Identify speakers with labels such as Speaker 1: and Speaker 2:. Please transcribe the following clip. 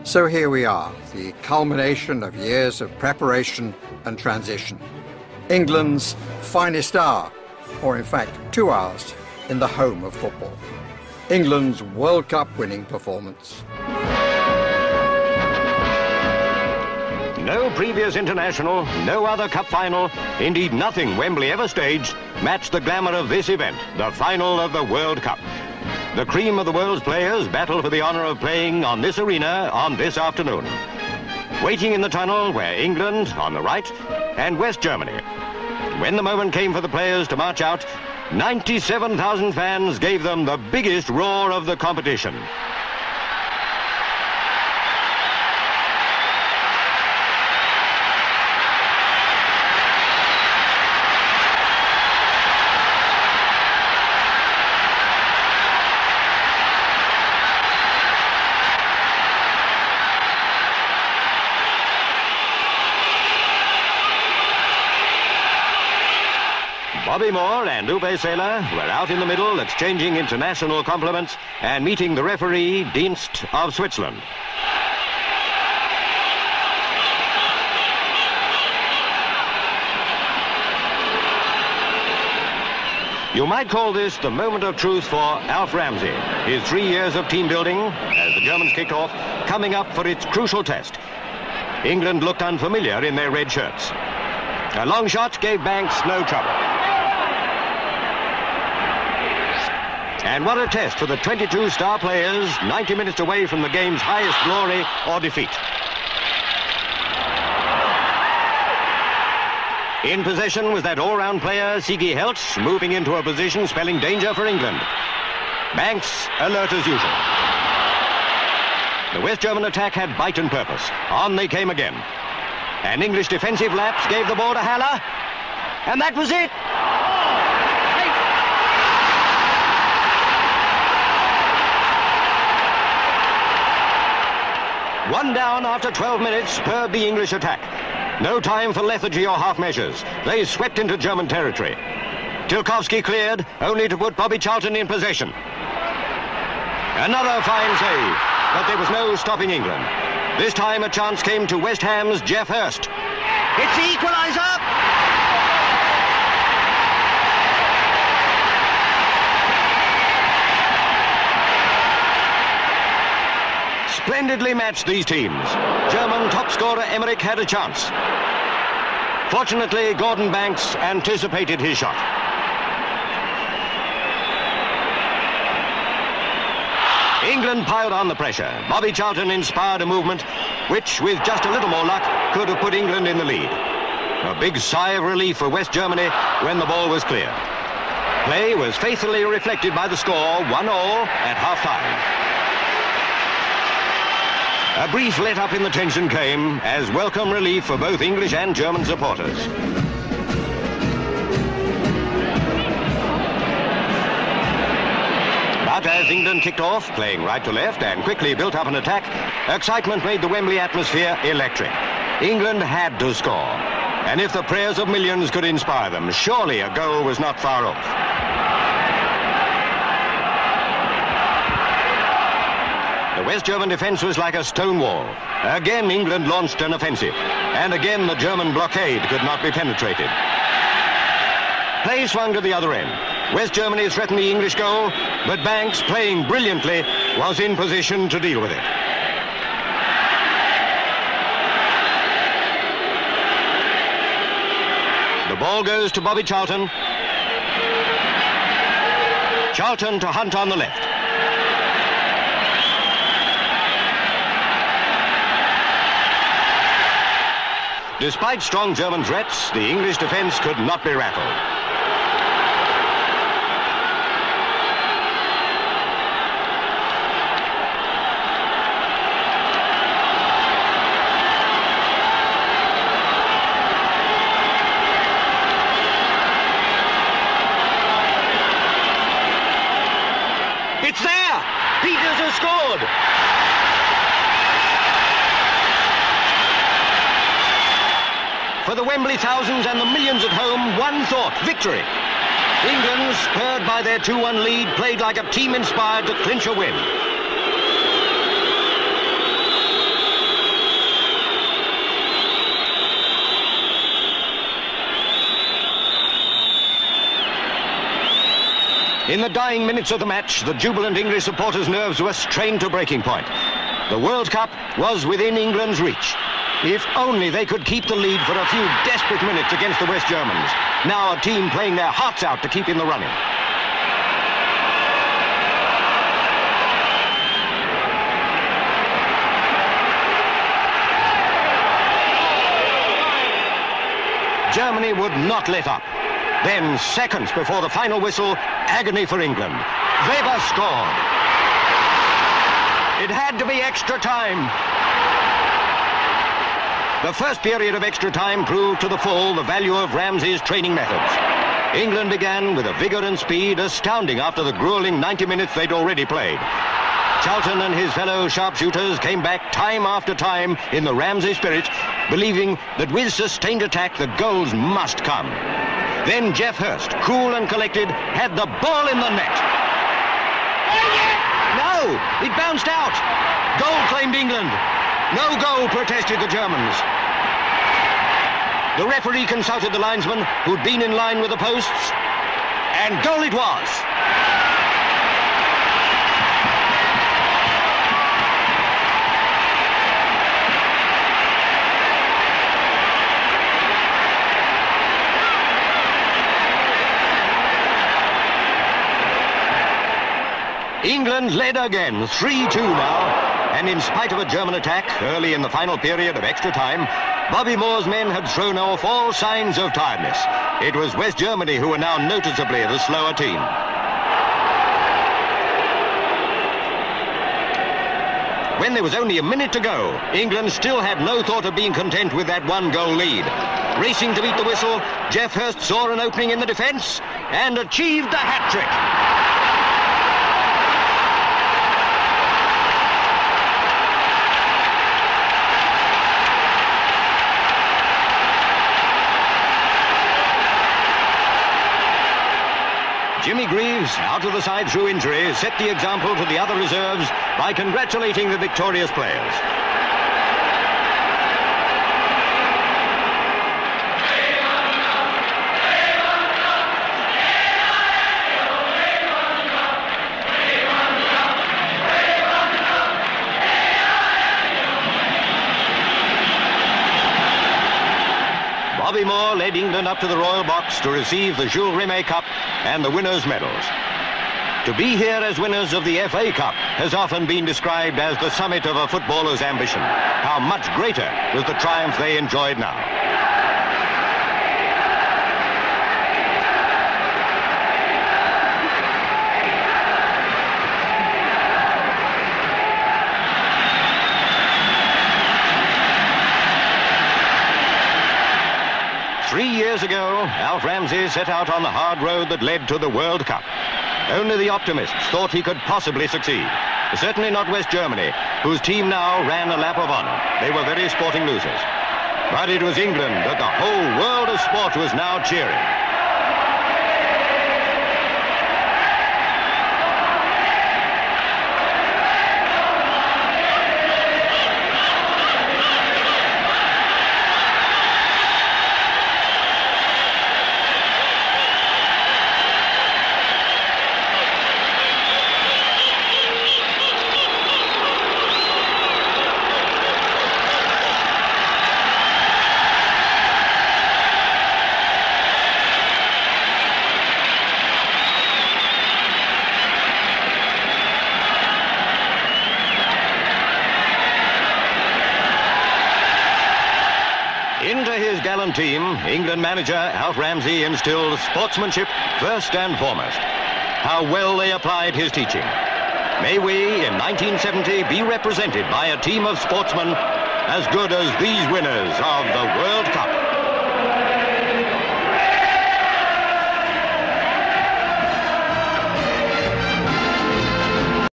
Speaker 1: So here we are, the culmination of years of preparation and transition. England's finest hour, or in fact 2 hours, in the home of football. England's World Cup winning performance.
Speaker 2: No previous international, no other cup final, indeed nothing Wembley ever staged, matched the glamour of this event, the final of the World Cup. The cream of the world's players battle for the honour of playing on this arena on this afternoon. Waiting in the tunnel were England on the right and West Germany. When the moment came for the players to march out, 97,000 fans gave them the biggest roar of the competition. Bobby Moore and Uwe Seeler were out in the middle exchanging international compliments and meeting the referee, Dienst of Switzerland. You might call this the moment of truth for Alf Ramsey. His 3 years of team building, as the Germans kicked off, coming up for its crucial test. England looked unfamiliar in their red shirts. A long shot gave Banks no trouble. And what a test for the 22 star players, 90 minutes away from the game's highest glory or defeat. In possession was that all-round player, Sigi Heltz, moving into a position spelling danger for England. Banks, alert as usual. The West German attack had bite and purpose. On they came again. An English defensive lapse gave the ball to Haller. And that was it. One down after 12 minutes spurred the English attack. No time for lethargy or half measures. They swept into German territory. Tilkowski cleared, only to put Bobby Charlton in possession. Another fine save, but there was no stopping England. This time a chance came to West Ham's Jeff Hurst. It's the equaliser! Splendidly matched, these teams. German top scorer Emmerich had a chance. Fortunately, Gordon Banks anticipated his shot. England piled on the pressure. Bobby Charlton inspired a movement which, with just a little more luck, could have put England in the lead. A big sigh of relief for West Germany when the ball was clear. Play was faithfully reflected by the score, 1-1 at half-time. A brief let-up in the tension came as welcome relief for both English and German supporters. But as England kicked off, playing right to left and quickly built up an attack, excitement made the Wembley atmosphere electric. England had to score. And if the prayers of millions could inspire them, surely a goal was not far off. The West German defence was like a stone wall. Again, England launched an offensive. And again, the German blockade could not be penetrated. Play swung to the other end. West Germany threatened the English goal, but Banks, playing brilliantly, was in position to deal with it. The ball goes to Bobby Charlton. Charlton to Hunt on the left. Despite strong German threats, the English defence could not be rattled. It's there! Peters has scored! For the Wembley thousands and the millions at home, one thought, victory. England, spurred by their 2-1 lead, played like a team inspired to clinch a win. In the dying minutes of the match, the jubilant English supporters' nerves were strained to breaking point. The World Cup was within England's reach. If only they could keep the lead for a few desperate minutes against the West Germans. Now a team playing their hearts out to keep in the running. Germany would not let up. Then, seconds before the final whistle, agony for England. Weber scored. It had to be extra time. The first period of extra time proved to the full the value of Ramsey's training methods. England began with a vigour and speed astounding after the grueling 90 minutes they'd already played. Charlton and his fellow sharpshooters came back time after time in the Ramsey spirit, believing that with sustained attack the goals must come. Then Jeff Hurst, cool and collected, had the ball in the net. No, it bounced out. Goal claimed England. No goal, protested the Germans. The referee consulted the linesman, who'd been in line with the posts, and goal it was. England led again, 3-2 now, and in spite of a German attack early in the final period of extra time, Bobby Moore's men had thrown off all signs of tiredness. It was West Germany who were now noticeably the slower team. When there was only a minute to go, England still had no thought of being content with that one-goal lead. Racing to beat the whistle, Jeff Hurst saw an opening in the defence and achieved the hat-trick. Jimmy Greaves, out of the side through injury, set the example to the other reserves by congratulating the victorious players. Bobby Moore led England up to the Royal Box to receive the Jules Rimet Cup and the winners' medals. To be here as winners of the FA Cup has often been described as the summit of a footballer's ambition. How much greater was the triumph they enjoyed now. Years ago, Alf Ramsey set out on the hard road that led to the World Cup. Only the optimists thought he could possibly succeed. Certainly not West Germany, whose team now ran a lap of honour. They were very sporting losers. But it was England that the whole world of sport was now cheering. Into his gallant team, England manager Alf Ramsey instilled sportsmanship first and foremost. How well they applied his teaching. May we, in 1970, be represented by a team of sportsmen as good as these winners of the World Cup.